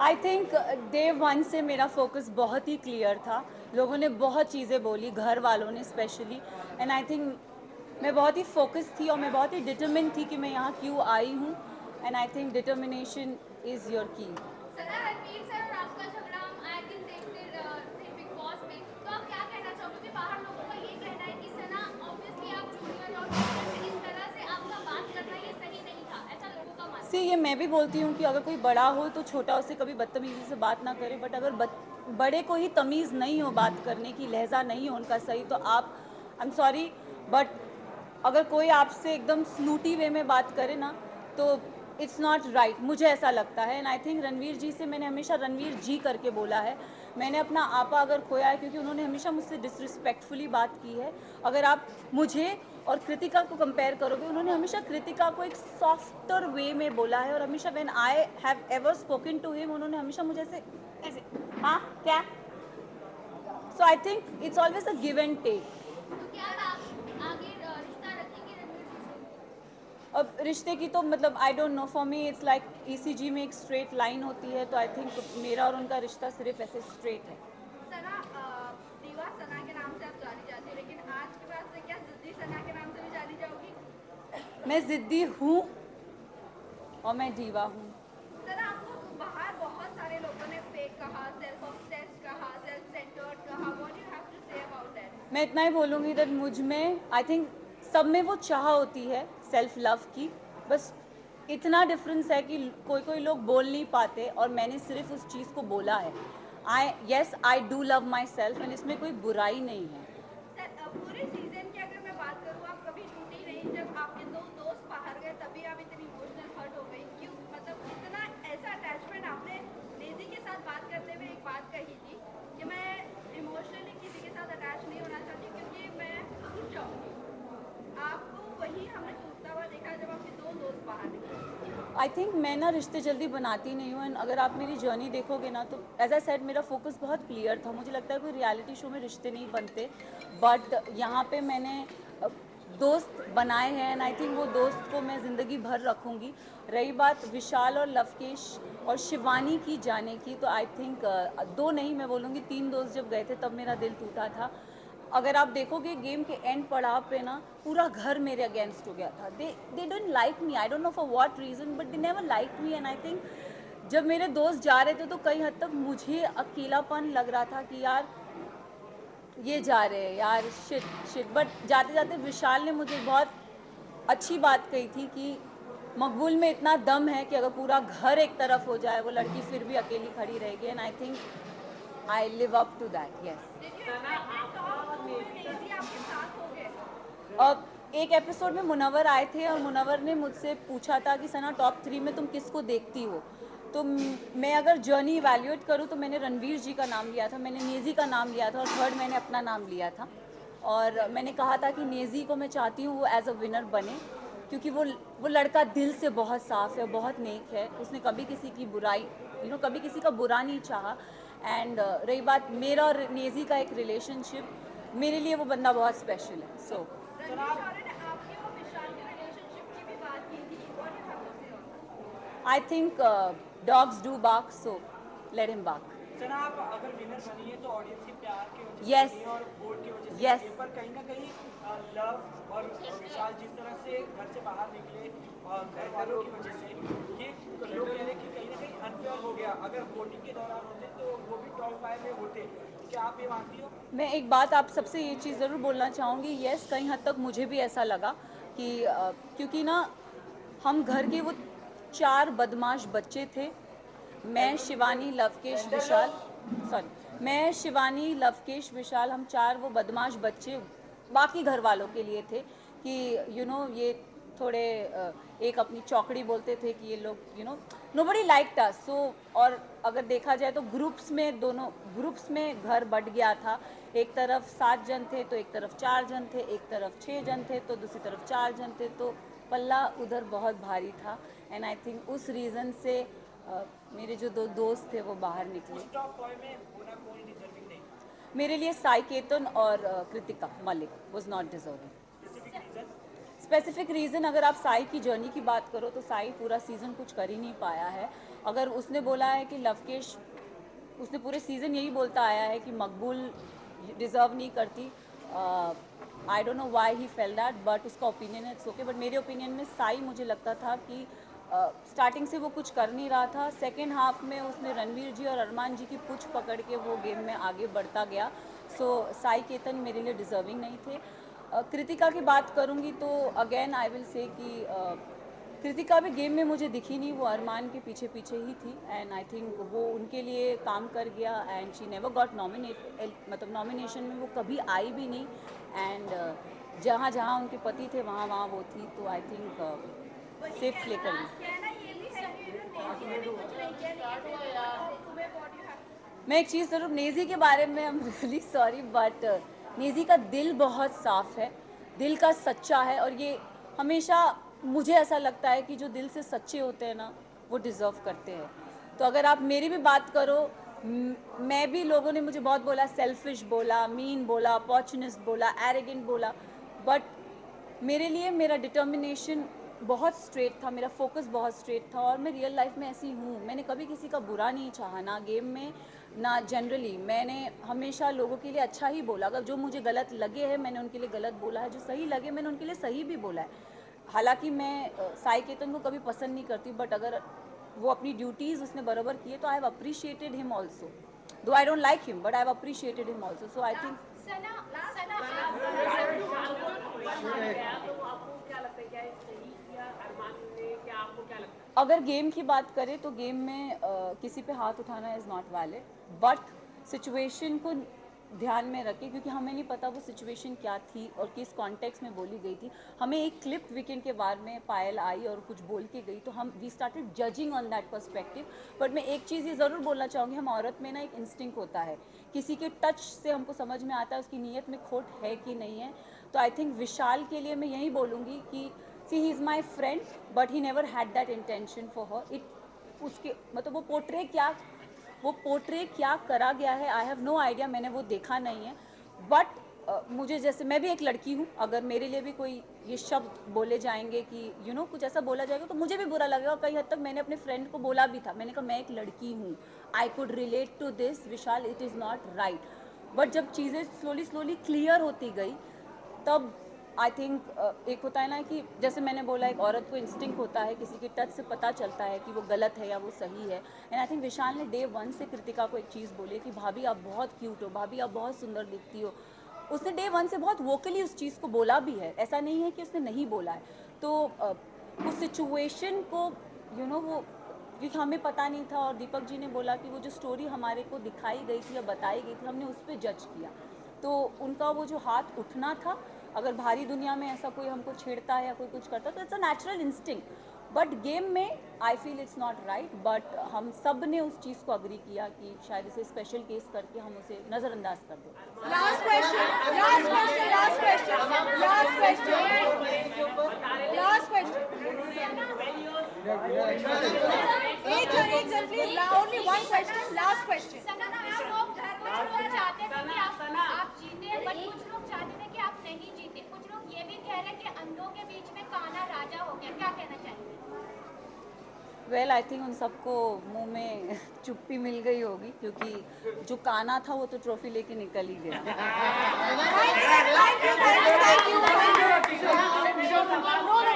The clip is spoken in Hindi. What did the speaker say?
आई थिंक डे वन से मेरा फोकस बहुत ही क्लियर था। लोगों ने बहुत चीज़ें बोली, घर वालों ने स्पेशली, एंड आई थिंक मैं बहुत ही फोकस थी और मैं बहुत ही डिटर्मिन थी कि मैं यहाँ क्यों आई हूँ। And I think determination is your की। सना रणवीर सर और आपका झगड़ा हम आए दिन देखते थे बिग बॉस में, तो आप क्या कहना चाहोगे? क्योंकि बाहर लोगों का ये कहना है कि सना ऑब्वियसली आप जूनियर और सीनियर से इस तरह से आपका बात करना ये सही नहीं था, ऐसा लोगों का मानना सी है। ये मैं भी बोलती हूँ कि अगर कोई बड़ा हो तो छोटा उससे कभी बदतमीज़ी से बात ना करे, बट अगर बड़े को ही तमीज़ नहीं हो बात करने की, लहजा नहीं हो उनका सही, तो आप, आई एम सॉरी, बट अगर कोई आपसे एकदम स्नूटी वे में बात करे ना, तो इट्स नॉट राइट, मुझे ऐसा लगता है। एंड आई थिंक रणवीर जी से मैंने हमेशा रणवीर जी करके बोला है। मैंने अपना आपा अगर खोया है क्योंकि उन्होंने हमेशा मुझसे डिसरिस्पेक्टफुली बात की है। अगर आप मुझे और कृतिका को कंपेयर करोगे, उन्होंने हमेशा कृतिका को एक सॉफ्टर वे में बोला है, और हमेशा when I have ever spoken to him, उन्होंने हमेशा मुझे ऐसे ऐसे, हाँ क्या, so I think it's always a give and take. तो क्या आप आगे रिश्ता रखेंगे रणवीर जी से? अब रिश्ते की तो मतलब I don't know, for me it's like ECG में एक स्ट्रेट लाइन होती है, तो आई थिंक मेरा और उनका रिश्ता सिर्फ ऐसे स्ट्रेट है। सना दीवा सना के नाम से आप जानी जाती है, लेकिन आज के बाद से क्या जिद्दी सना के नाम से भी जानी जाओगी? मैं जिद्दी हूँ और मैं दीवा हूँ। सना आपको बाहर बहुत सारे लोगों ने फेक कहा, सेल्फ ऑब्सेस्ड कहा, सेल्फ सेंटर्ड कहा, what you have to say about that? मैं इतना ही बोलूँगी दैट मुझ में, आई थिंक सब में वो चाह होती है सेल्फ लव की, बस इतना डिफरेंस है कि कोई कोई लोग बोल नहीं पाते और मैंने सिर्फ उस चीज़ को बोला है। I do love my self, and इसमें कोई बुराई नहीं है। सर पूरे सीजन की अगर मैं बात करूँ, आप कभी टूटी नहीं। जब आपके दो दोस्त बाहर गए तभी आप इतनी इमोशनल हर्ट हो गई क्यों? मतलब इतना ऐसा अटैचमेंट आपने नेजी के साथ बात करते हुए एक बात कही थी कि मैं इमोशनली किसी के साथ अटैच नहीं होना चाहती क्योंकि मैं टूट जाऊंगी। आपको वही हमने टूटता हुआ देखा जब आपके दो दोस्त बाहर निकले। आई थिंक मैं ना रिश्ते जल्दी बनाती नहीं हूँ, एंड अगर आप मेरी जर्नी देखोगे ना, तो एज आई सेड मेरा फोकस बहुत क्लियर था। मुझे लगता है कोई रियलिटी शो में रिश्ते नहीं बनते, बट यहाँ पे मैंने दोस्त बनाए हैं, एंड आई थिंक वो दोस्त को मैं ज़िंदगी भर रखूँगी। रही बात विशाल और लवकेश और शिवानी की जाने की, तो आई थिंक दो नहीं, मैं बोलूँगी तीन दोस्त जब गए थे तब मेरा दिल टूटा था। अगर आप देखोगे गेम के एंड पड़ाव पे ना, पूरा घर मेरे अगेंस्ट हो गया था। They don't like me, I don't know for what reason, but they never like me. And I think जब मेरे दोस्त जा रहे थे तो कई हद तक मुझे अकेलापन लग रहा था कि यार ये जा रहे हैं यार, शिट शिट। बट जाते जाते विशाल ने मुझे बहुत अच्छी बात कही थी कि मकबूल में इतना दम है कि अगर पूरा घर एक तरफ हो जाए, वो लड़की फिर भी अकेली खड़ी रहेगी। And I think I live up to that, yes. Did you expect top 2 में नेजी आपके साथ हो गए? अब एक एपिसोड में मुनव्वर आए थे और मुनव्वर ने मुझसे पूछा था कि सना टॉप 3 में तुम किसको देखती हो। तो मैं अगर जर्नी इवैल्यूएट करूँ तो मैंने रणवीर जी का नाम लिया था, मैंने नेजी का नाम लिया था, और थर्ड मैंने अपना नाम लिया था। और मैंने कहा था कि नेजी को मैं चाहती हूँ वो एज अ विनर बने, क्योंकि वो लड़का दिल से बहुत साफ़ है, बहुत नेक है। उसने कभी किसी की बुराई, कभी किसी का बुरा नहीं चाहा। एंड रही बात मेरा और नेजी का एक रिलेशनशिप, मेरे लिए वो बंदा बहुत स्पेशल है। सो रणवीर शौर्य ने आपके और विशाल के रिलेशनशिप की भी बात की थी, what you have to say on that? I think dogs do bark, so let him bark. Sir आप अगर विनर बनी है तो ऑडियंस के प्यार की वजह से यस, बनी है और वोट की वजह से यस। बनी है, पर कहीं ना कहीं लव और विशाल जिस तरह से घर से बाहर निकले और घर वालों की वजह से ये लोग कह रहे हैं कि कहीं ना कहीं अनफेयर हो गया। अगर वोटिंग के दौरान होते तो वो भी टॉप 5 में होते। क्या आप ये मानती हो? मैं एक बात आप सबसे ये चीज़ ज़रूर बोलना चाहूँगी, यस कहीं हद तक मुझे भी ऐसा लगा कि क्योंकि ना हम घर के वो चार बदमाश बच्चे थे। मैं, शिवानी, लवकेश, विशाल, सॉरी, मैं, शिवानी, लवकेश, विशाल, हम चार वो बदमाश बच्चे बाकी घर वालों के लिए थे कि ये थोड़े एक अपनी चौकड़ी बोलते थे कि ये लोग नोबडी लाइक्ड अस। सो और अगर देखा जाए तो ग्रुप्स में, दोनों ग्रुप्स में घर बट गया था। एक तरफ 7 जन थे तो एक तरफ 4 जन थे, एक तरफ 6 जन थे तो दूसरी तरफ 4 जन थे, तो पल्ला उधर बहुत भारी था। एंड आई थिंक उस रीज़न से मेरे जो दो दोस्त थे वो बाहर निकले। उस टॉप 5 में होना कोई डिजर्विंग नहीं। मेरे लिए साई केतन और Kritika Malik was not deserving. Specific reason? Specific reason अगर आप साई की जर्नी की बात करो तो साई पूरा सीज़न कुछ कर ही नहीं पाया है। अगर उसने बोला है कि लवकेश, उसने पूरे सीज़न यही बोलता आया है कि मकबूल डिज़र्व नहीं करती। I don't know why he fail that, but उसका ओपिनियन है, इट्स ओके। बट मेरे ओपिनियन में साई, मुझे लगता था कि स्टार्टिंग से वो कुछ कर नहीं रहा था। सेकेंड हाफ में उसने रणवीर जी और अरमान जी की पुछ पकड़ के वो गेम में आगे बढ़ता गया। सो साई केतन मेरे लिए डिज़र्विंग नहीं थे। कृतिका की बात करूँगी तो अगेन आई विल से कि कृतिका भी गेम में मुझे दिखी नहीं, वो अरमान के पीछे पीछे ही थी। एंड आई थिंक वो उनके लिए काम कर गया and she never got nominate, मतलब नॉमिनेशन में वो कभी आई भी नहीं। एंड जहाँ जहाँ उनके पति थे वहाँ वहाँ वो थी। तो आई थिंक सेफ प्ले कर ली। कहना ये भी है कि नेजी ने भी कुछ नहीं किया, नहीं है तुम्हें व्हाट यू हैव। मैं एक चीज़ ज़रूर नेजी के बारे में, I am really sorry, but Naezy का दिल बहुत साफ़ है, दिल का सच्चा है। और ये हमेशा मुझे ऐसा लगता है कि जो दिल से सच्चे होते हैं ना, वो डिज़र्व करते हैं। तो अगर आप मेरी भी बात करो, मैं भी, लोगों ने मुझे बहुत बोला, सेल्फिश बोला, मीन बोला, अपॉर्चुनिस्ट बोला, एरोगेंट बोला, बट मेरे लिए मेरा डिटर्मिनेशन बहुत स्ट्रेट था, मेरा फोकस बहुत स्ट्रेट था। और मैं रियल लाइफ में ऐसी हूँ, मैंने कभी किसी का बुरा नहीं चाहा, ना गेम में ना जनरली। मैंने हमेशा लोगों के लिए अच्छा ही बोला। अगर जो मुझे गलत लगे हैं मैंने उनके लिए गलत बोला है, जो सही लगे मैंने उनके लिए सही भी बोला है। हालांकि मैं साई केतन को कभी पसंद नहीं करती, बट अगर वो अपनी ड्यूटीज़ उसने बराबर किए तो I have appreciated him also, though I don't like him but I have appreciated him also. So I think अगर गेम की बात करें तो गेम में किसी पे हाथ उठाना is not valid, but situation को ध्यान में रखें, क्योंकि हमें नहीं पता वो सिचुएशन क्या थी और किस कॉन्टेक्स्ट में बोली गई थी। हमें एक क्लिप वीकेंड के बाद में पायल आई और कुछ बोल के गई, तो हम we started judging on that perspective. But मैं एक चीज़ ये ज़रूर बोलना चाहूँगी, हम औरत में ना एक इंस्टिंक्ट होता है, किसी के टच से हमको समझ में आता है उसकी नीयत में खोट है कि नहीं है। तो आई थिंक विशाल के लिए मैं यही बोलूँगी कि see he is my friend but he never had that intention for her. It उसके मतलब वो पोर्ट्रे क्या करा गया है, आई हैव नो आइडिया, मैंने वो देखा नहीं है। बट मुझे, जैसे मैं भी एक लड़की हूँ, अगर मेरे लिए भी कोई ये शब्द बोले जाएंगे कि कुछ ऐसा बोला जाएगा तो मुझे भी बुरा लगेगा। और कई हद तक मैंने अपने फ्रेंड को बोला भी था, मैंने कहा मैं एक लड़की हूँ, I could relate to this Vishal, it is not right. But जब चीज़ें स्लोली क्लियर होती गई तब आई थिंक एक होता है ना कि जैसे मैंने बोला, एक औरत को इंस्टिंक्ट होता है, किसी के टच से पता चलता है कि वो गलत है या वो सही है। एंड आई थिंक विशाल ने डे 1 से कृतिका को एक चीज़ बोली कि भाभी आप बहुत क्यूट हो, भाभी आप बहुत सुंदर दिखती हो। उसने डे 1 से बहुत वोकली उस चीज़ को बोला भी है, ऐसा नहीं है कि उसने नहीं बोला है। तो उस सिचुएशन को वो, क्योंकि हमें पता नहीं था, और दीपक जी ने बोला कि वो जो स्टोरी हमारे को दिखाई गई थी या बताई गई थी, हमने उस पर जज किया। तो उनका वो जो हाथ उठना था, अगर भारी दुनिया में ऐसा कोई हमको छेड़ता है या कोई कुछ करता है तो it's a natural instinct, but game में I feel it's not right. But हम सब ने उस चीज़ को अग्री किया कि शायद इसे स्पेशल केस करके हम उसे नज़रअंदाज कर दें। लास्ट क्वेश्चन एक जन please, only one question, last question. चाहते थे कि आप जीते, बट कुछ लोग चाहते थे कि आप नहीं जीते। कुछ लोग ये भी कह रहे हैं कि अंधों के बीच में काना राजा हो गया, क्या कहना चाहेंगे? वेल आई थिंक उन सबको मुंह में चुप्पी मिल गई होगी, क्योंकि जो काना था वो तो ट्रॉफी लेके निकल ही गया। Thank you.